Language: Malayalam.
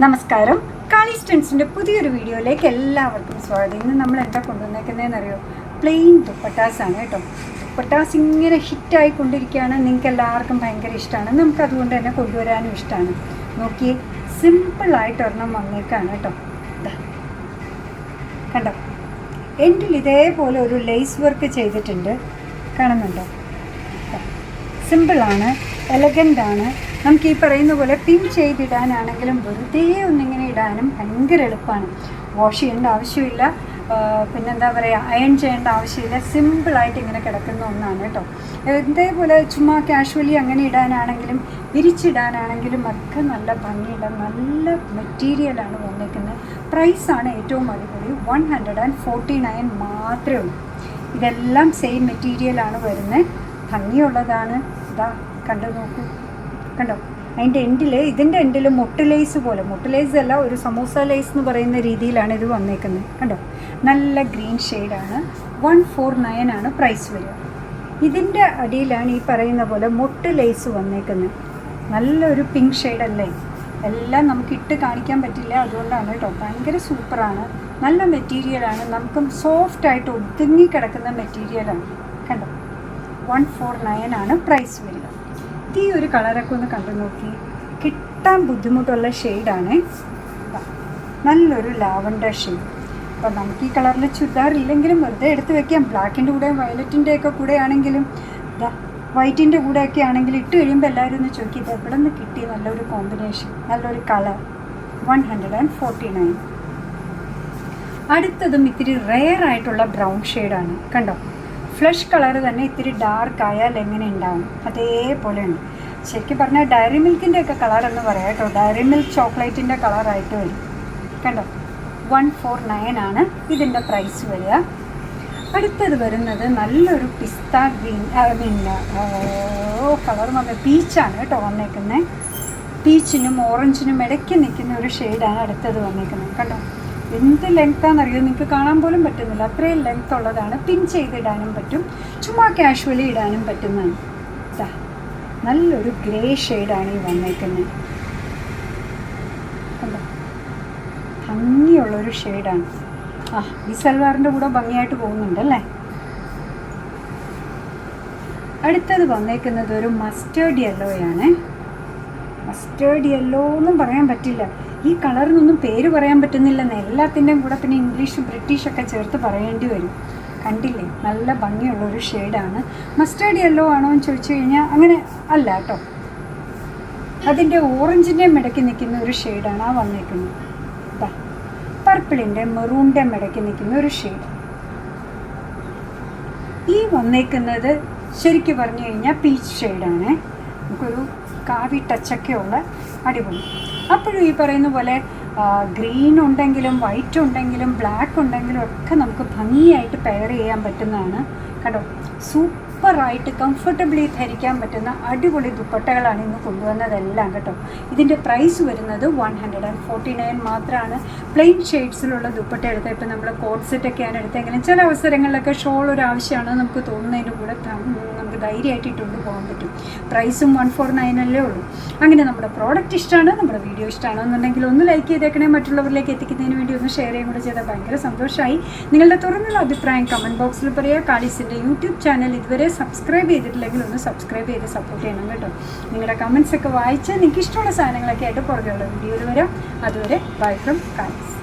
നമസ്കാരം. കാളി സ്റ്റൻസിൻ്റെ പുതിയൊരു വീഡിയോയിലേക്ക് എല്ലാവർക്കും സ്വാഗതം. ഇന്ന് നമ്മൾ എന്താ കൊണ്ടുവന്നേക്കുന്നതെന്നറിയോ? പ്ലെയിൻ ദുപ്പട്ടാസാണ് കേട്ടോ. ദുപ്പട്ടാസ് ഇങ്ങനെ ഹിറ്റായിക്കൊണ്ടിരിക്കുകയാണ്. നിങ്ങൾക്ക് എല്ലാവർക്കും ഭയങ്കര ഇഷ്ടമാണ്. നമുക്ക് അതുകൊണ്ട് തന്നെ കൊണ്ടുവരാനും ഇഷ്ടമാണ്. നോക്കിയേ, സിമ്പിളായിട്ട് ഒരെണ്ണം വന്നേക്കാണ് കേട്ടോ. കണ്ടോ, എൻഡിൽ ഇതേപോലെ ഒരു ലേസ് വർക്ക് ചെയ്തിട്ടുണ്ട്. കാണുന്നുണ്ടോ? സിമ്പിളാണ്, എലഗൻ്റാണ്. നമുക്ക് ഈ പറയുന്ന പോലെ പിൻ ചെയ്തിടാനാണെങ്കിലും വെറുതെ ഒന്നിങ്ങനെ ഇടാനും ഭയങ്കര എളുപ്പമാണ്. വാഷ് ചെയ്യേണ്ട ആവശ്യമില്ല, പിന്നെന്താ പറയുക, അയൺ ചെയ്യേണ്ട ആവശ്യമില്ല. സിമ്പിളായിട്ട് ഇങ്ങനെ കിടക്കുന്ന ഒന്നാണ് കേട്ടോ. ഇതേപോലെ ചുമ്മാ കാഷ്വലി അങ്ങനെ ഇടാനാണെങ്കിലും വിരിച്ചിടാനാണെങ്കിലും ഒക്കെ നല്ല ഭംഗിയുള്ള നല്ല മെറ്റീരിയലാണ് വന്നിരിക്കുന്നത്. പ്രൈസാണ് ഏറ്റവും അടിപൊളി. 149 മാത്രമേ ഉള്ളൂ. ഇതെല്ലാം സെയിം മെറ്റീരിയലാണ് വരുന്നത്. ഭംഗിയുള്ളതാണ്. ഇതാ കണ്ടു നോക്കൂ, കണ്ടോ? അതിൻ്റെ എൻഡിൽ, ഇതിൻ്റെ എൻഡിൽ മുട്ട് ലേസ് പോലെ, മുട്ട് ലേസ് അല്ല, ഒരു സമോസ ലേസ് എന്ന് പറയുന്ന രീതിയിലാണ് ഇത് വന്നേക്കുന്നത്. കണ്ടോ, നല്ല ഗ്രീൻ ഷെയ്ഡാണ്. 149 ആണ് പ്രൈസ് വരിക. ഇതിൻ്റെ അടിയിലാണ് ഈ പറയുന്ന പോലെ മുട്ട് ലേസ് വന്നേക്കുന്നത്. നല്ലൊരു പിങ്ക് ഷെയ്ഡല്ലേ. എല്ലാം നമുക്ക് ഇട്ട് കാണിക്കാൻ പറ്റില്ല, അതുകൊണ്ടാണ് കേട്ടോ. ഭയങ്കര സൂപ്പറാണ്, നല്ല മെറ്റീരിയലാണ്. നമുക്ക് സോഫ്റ്റായിട്ട് ഒതുങ്ങി കിടക്കുന്ന മെറ്റീരിയലാണ്. കണ്ടോ, 149 ആണ് പ്രൈസ് വരിക. ഈ ഒരു കളറൊക്കെ ഒന്ന് കണ്ടു നോക്കി, കിട്ടാൻ ബുദ്ധിമുട്ടുള്ള ഷെയ്ഡാണ്. നല്ലൊരു ലാവൻഡർ ഷെയ്ഡ്. അപ്പോൾ നമുക്ക് ഈ കളറിൽ ചുരിദാർ ഇല്ലെങ്കിലും വെറുതെ എടുത്ത് വെക്കാം. ബ്ലാക്കിൻ്റെ കൂടെ വയലറ്റിൻ്റെ ഒക്കെ കൂടെ ആണെങ്കിലും വൈറ്റിൻ്റെ കൂടെയൊക്കെ ആണെങ്കിലും ഇട്ട് കഴിയുമ്പോൾ എല്ലാവരും ഒന്ന് ചോദിക്കും, ഇത് എവിടെ നിന്ന് കിട്ടി നല്ലൊരു കോമ്പിനേഷൻ, നല്ലൊരു കളർ. 149. അടുത്തതും ഇത്തിരി റെയർ ആയിട്ടുള്ള ബ്രൗൺ ഷെയ്ഡാണ്. കണ്ടോ, ഫ്ലഷ് കളർ തന്നെ ഇത്തിരി ഡാർക്ക് ആയാൽ എങ്ങനെ ഉണ്ടാവും അതേപോലെയാണ്. ശരിക്കും പറഞ്ഞാൽ ഡയറി മിൽക്കിൻ്റെ ഒക്കെ കളറെന്ന് പറയാം കേട്ടോ. ഡയറി മിൽക്ക് ചോക്ലേറ്റിൻ്റെ കളറായിട്ട് വരും. കണ്ടോ, 149 ആണ് ഇതിൻ്റെ പ്രൈസ് വരിക. അടുത്തത് വരുന്നത് നല്ലൊരു പിസ്ത ഗ്രീൻ, കളർ വന്നത് പീച്ചാണ് കേട്ടോ വന്നേക്കുന്നത്. പീച്ചിനും ഓറഞ്ചിനും ഇടയ്ക്ക് നിൽക്കുന്ന ഒരു ഷെയ്ഡാണ് അടുത്തത് വന്നേക്കുന്നത്. കണ്ടോ, എന്ത് ലെങ്ത്താണെന്നറിയോ, നിങ്ങൾക്ക് കാണാൻ പോലും പറ്റുന്നില്ല, അത്രയും ലെങ്ത് ഉള്ളതാണ്. പിൻ ചെയ്തിടാനും പറ്റും, ചുമ്മാ കാഷ്വലി ഇടാനും പറ്റുന്നതാണ്. നല്ലൊരു ഗ്രേ ഷെയ്ഡാണ് ഈ വന്നേക്കുന്നത്. കണ്ടോ, ഭംഗിയുള്ളൊരു ഷെയ്ഡാണ്. ഈ സൽവാറിൻ്റെ കൂടെ ഭംഗിയായിട്ട് പോകുന്നുണ്ടല്ലേ. അടുത്തത് വന്നേക്കുന്നത് ഒരു മസ്റ്റേർഡ് യെല്ലോയാണ്. മസ്റ്റേർഡ് യെല്ലോ എന്നും പറയാൻ പറ്റില്ല, ഈ കളറിനൊന്നും പേര് പറയാൻ പറ്റുന്നില്ലെന്ന്. എല്ലാത്തിൻ്റെയും കൂടെ പിന്നെ ഇംഗ്ലീഷും ബ്രിട്ടീഷൊക്കെ ചേർത്ത് പറയേണ്ടി വരും. കണ്ടില്ലേ, നല്ല ഭംഗിയുള്ളൊരു ഷെയ്ഡാണ്. മസ്റ്റേർഡ് യെല്ലോ ആണോ എന്ന് ചോദിച്ചു കഴിഞ്ഞാൽ അങ്ങനെ അല്ല കേട്ടോ. അതിൻ്റെ ഓറഞ്ചിൻ്റെയും ഇടയ്ക്ക് നിൽക്കുന്ന ഒരു ഷെയ്ഡാണ് ആ വന്നേക്കുന്നത്. പർപ്പിളിൻ്റെ മെറൂണിൻ്റെ ഇടയ്ക്ക് നിൽക്കുന്ന ഒരു ഷെയ്ഡ്. ഈ വന്നേക്കുന്നത് ശരിക്കും പറഞ്ഞു കഴിഞ്ഞാൽ പീച്ച് ഷെയ്ഡാണ്. നമുക്കൊരു കാവി ടച്ചൊക്കെയുള്ള അടിപൊളി. അപ്പോഴും ഈ പറയുന്ന പോലെ ഗ്രീൻ ഉണ്ടെങ്കിലും വൈറ്റ് ഉണ്ടെങ്കിലും ബ്ലാക്ക് ഉണ്ടെങ്കിലും ഒക്കെ നമുക്ക് ഭംഗിയായിട്ട് പെയർ ചെയ്യാൻ പറ്റുന്നതാണ്. കണ്ടോ, സൂപ്പറായിട്ട് കംഫർട്ടബിളി ധരിക്കാൻ പറ്റുന്ന അടിപൊളി ദുപ്പട്ടകളാണ് ഇന്ന് കൊണ്ടുവന്നതെല്ലാം കേട്ടോ. ഇതിൻ്റെ പ്രൈസ് വരുന്നത് 149 മാത്രമാണ്. പ്ലെയിൻ ഷെയ്ഡ്സിലുള്ള ദുപ്പട്ട എടുത്താൽ, ഇപ്പം നമ്മൾ കോട്ട് സെറ്റൊക്കെയാണ് എടുത്തെങ്കിലും ചില അവസരങ്ങളിലൊക്കെ ഷോൾ ഒരു ആവശ്യമാണ് നമുക്ക് തോന്നുന്നതിന് കൂടെ നമുക്ക് ധൈര്യമായിട്ട് ഇട്ടുകൊണ്ട് പോകാൻ പറ്റും. പ്രൈസും 149 അല്ലേ ഉള്ളൂ. അങ്ങനെ നമ്മുടെ പ്രോഡക്റ്റ് ഇഷ്ടമാണ്, നമ്മുടെ വീഡിയോ ഇഷ്ടമാണെന്നുണ്ടെങ്കിൽ ഒന്ന് ലൈക്ക് ചെയ്തേക്കണേ. മറ്റുള്ളവരിലേക്ക് എത്തിക്കുന്നതിന് വേണ്ടി ഒന്ന് ഷെയർ ചെയ്യും കൂടെ ചെയ്താൽ ഭയങ്കര സന്തോഷമായി. നിങ്ങളുടെ തുറന്നുള്ള അഭിപ്രായം കമൻറ്റ് ബോക്സിൽ പറയുക. കാളീസിൻ്റെ യൂട്യൂബ് ചാനൽ ഇതുവരെ സബ്സ്ക്രൈബ് ചെയ്തിട്ടില്ലെങ്കിൽ ഒന്ന് സബ്സ്ക്രൈബ് ചെയ്ത് സപ്പോർട്ട് ചെയ്യണം കേട്ടോ. നിങ്ങളുടെ കമൻറ്റ്സൊക്കെ വായിച്ച് നിങ്ങൾക്ക് ഇഷ്ടമുള്ള സാധനങ്ങളൊക്കെ ആയിട്ട് പുറകെയുള്ള വീഡിയോയിൽ വരാം. അതുവരെ ബൈ ഫ്രം കാളീസ്.